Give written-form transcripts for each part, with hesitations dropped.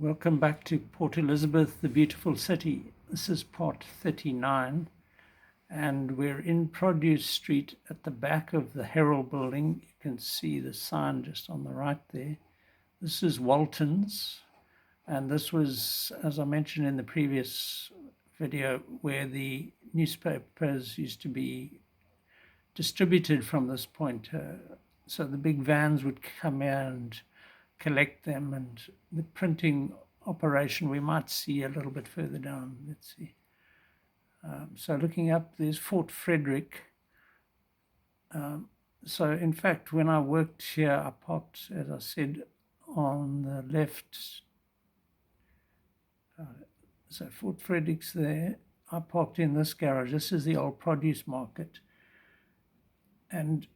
Welcome back to Port Elizabeth, the beautiful city. This is part 39, and we're in Produce Street at the back of the Herald building. You can see the sign just on the right there. This is Walton's, and this was, as I mentioned in the previous video, where the newspapers used to be distributed from this point. So the big vans would come here and collect them, and the printing operation we might see a little bit further down. Let's see. So looking up, there's Fort Frederick. So in fact, when I worked here, I parked, as I said, on the left. So Fort Frederick's there. I parked in this garage. This is the old produce market. And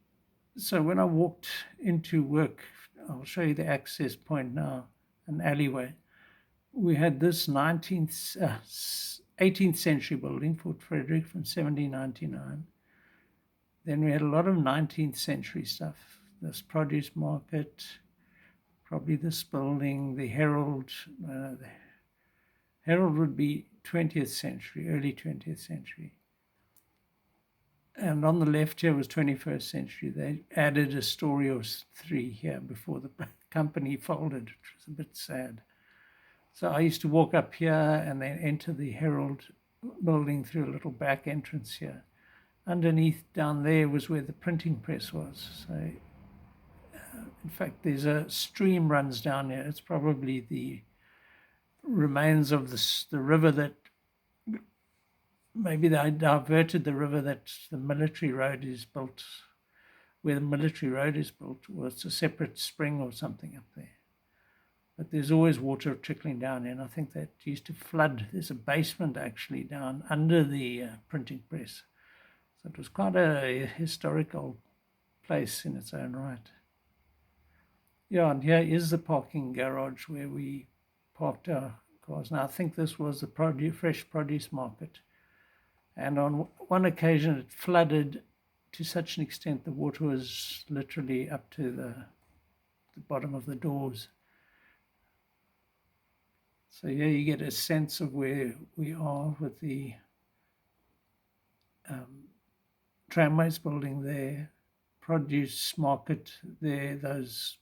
so when I walked into work, I'll show you the access point now, an alleyway. We had this 18th century building, Fort Frederick, from 1799. Then we had a lot of 19th century stuff. This produce market, probably this building, the Herald. The Herald would be 20th century, early 20th century. And on the left here was 21st century. They added a story or three here before the company folded, which was a bit sad. So I used to walk up here and then enter the Herald building through a little back entrance here. Underneath down there was where the printing press was. So, in fact, there's a stream runs down here. It's probably the remains of the river that maybe they diverted the river that the military road is built, where the military road is built, or it's a separate spring or something up there. But there's always water trickling down, and I think that used to flood. There's a basement actually down under the printing press. So it was quite a historical place in its own right. Yeah, and here is the parking garage where we parked our cars. Now, I think this was the fresh produce market. And on one occasion, it flooded to such an extent the water was literally up to the bottom of the doors. So here you get a sense of where we are with the tramways building there, produce market there, those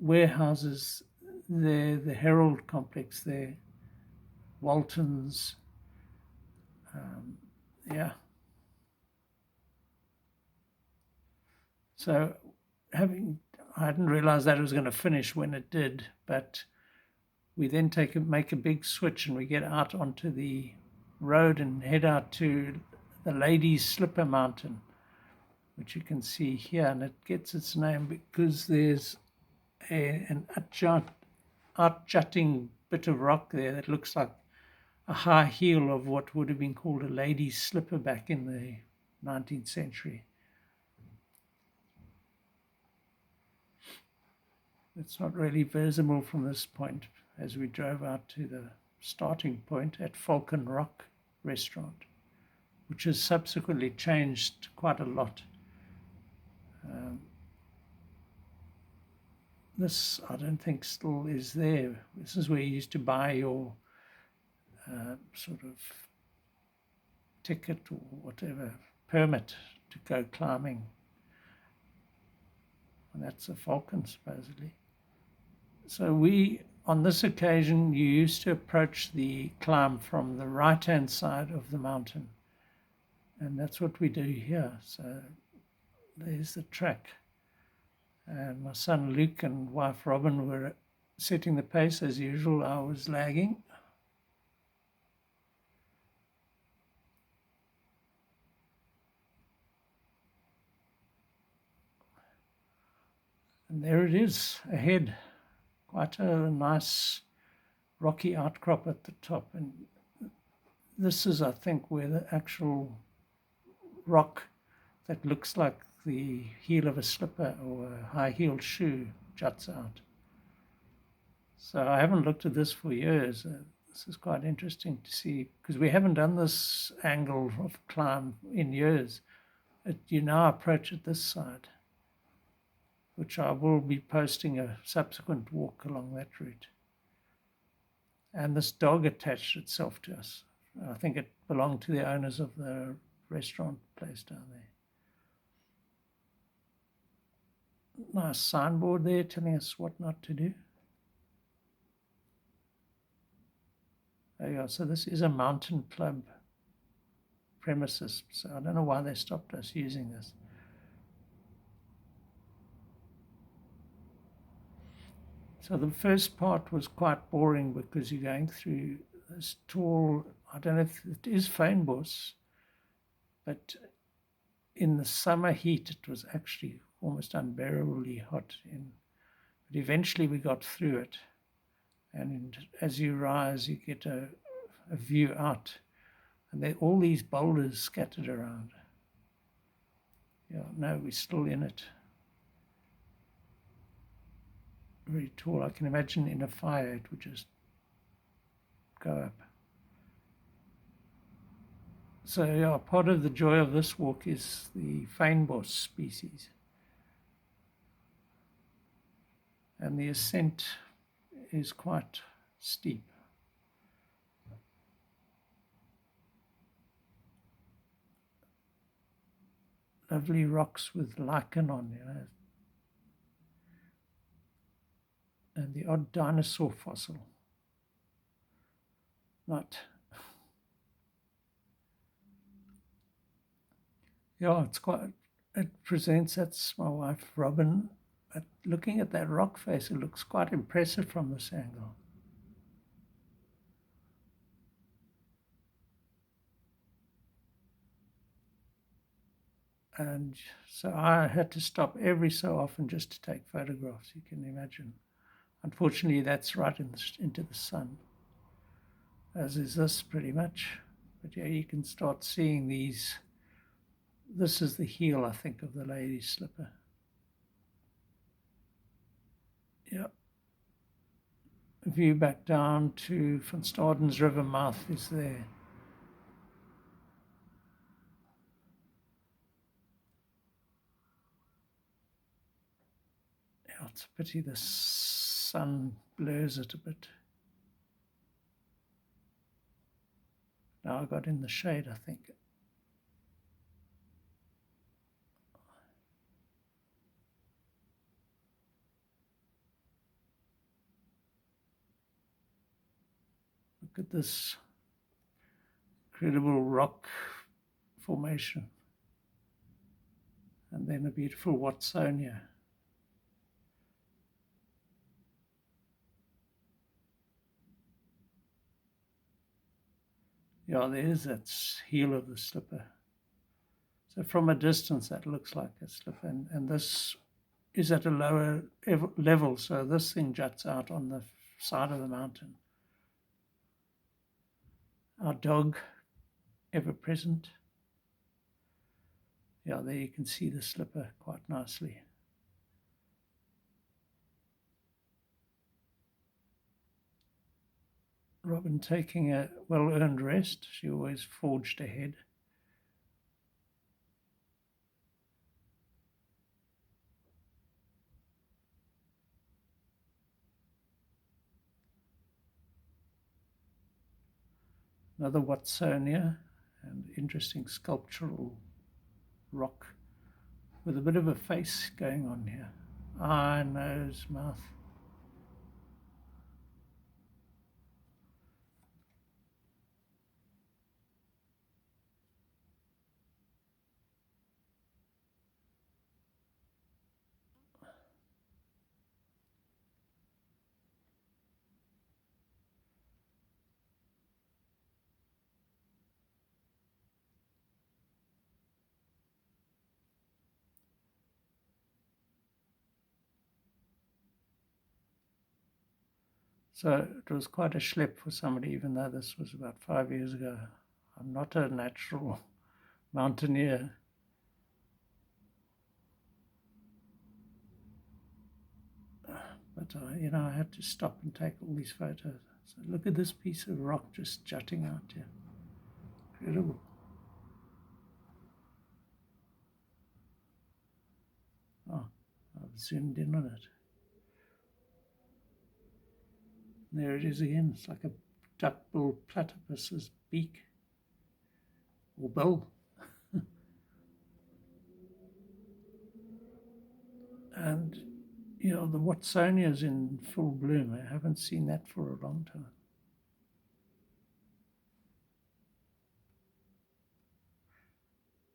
warehouses there, the Herald complex there, Walton's. Yeah. So I hadn't realized that it was going to finish when it did, but we then make a big switch and we get out onto the road and head out to the Ladies' Slipper Mountain, which you can see here, and it gets its name because there's an out-jutting bit of rock there that looks like a high heel of what would have been called a lady's slipper back in the 19th century. It's not really visible from this point as we drove out to the starting point at Falcon Rock restaurant, which has subsequently changed quite a lot. This, I don't think, still is there. This is where you used to buy your sort of ticket or whatever, permit to go climbing. And that's a Falcon, supposedly. So on this occasion, you used to approach the climb from the right-hand side of the mountain. And that's what we do here. So there's the track. And my son Luke and wife Robin were setting the pace as usual. I was lagging. And there it is ahead. Quite a nice rocky outcrop at the top. And this is, I think, where the actual rock that looks like the heel of a slipper or a high-heeled shoe juts out. So I haven't looked at this for years. This is quite interesting to see, because we haven't done this angle of climb in years. You now approach it this side, which I will be posting a subsequent walk along that route. And this dog attached itself to us. I think it belonged to the owners of the restaurant place down there. Nice signboard there telling us what not to do. There you go. So this is a mountain club premises. So I don't know why they stopped us using this. So the first part was quite boring because you're going through this tall, I don't know if it is fynbos, but in the summer heat it was actually almost unbearably hot. But eventually we got through it. And as you rise, you get a view out. And there are all these boulders scattered around. Yeah, no, we're still in it. Very tall. I can imagine in a fire it would just go up. So yeah, part of the joy of this walk is the fynbos species. And the ascent is quite steep. Lovely rocks with lichen on, and the odd dinosaur fossil. It presents, that's my wife, Robin. But looking at that rock face, it looks quite impressive from this angle. And so I had to stop every so often just to take photographs, you can imagine. Unfortunately, that's right into the sun, as is this pretty much. But yeah, you can start seeing these. This is the heel, I think, of the lady's slipper. Yeah. View back down to Van Staden's river mouth is there. Yeah, it's a pity the sun blurs it a bit. Now I got in the shade, I think. Look at this incredible rock formation. And then a beautiful Watsonia. Yeah, there's that heel of the slipper. So from a distance, that looks like a slipper. And this is at a lower level, so this thing juts out on the side of the mountain. Our dog, ever present. Yeah, there you can see the slipper quite nicely. Robin taking a well-earned rest. She always forged ahead. Another Watsonia, and interesting sculptural rock with a bit of a face going on here. Eye, nose, mouth. So it was quite a schlep for somebody, even though this was about 5 years ago. I'm not a natural mountaineer. But, I had to stop and take all these photos. So look at this piece of rock just jutting out here. Incredible. Oh, I've zoomed in on it. There it is again. It's like a duckbill platypus's beak or bill. And, you know, the Watsonia's in full bloom. I haven't seen that for a long time.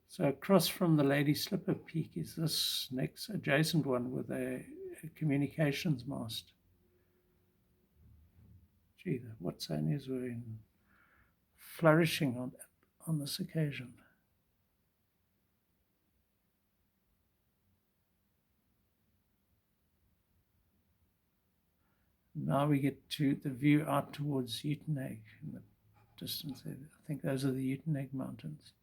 So across from the Lady Slipper Peak is this next adjacent one with a communications mast. Gee, the Watsonias were flourishing on this occasion. Now we get to the view out towards Uitenhage in the distance there. I think those are the Uitenhage Mountains.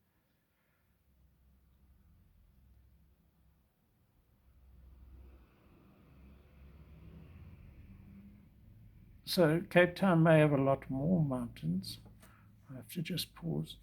So Cape Town may have a lot more mountains. I have to just pause.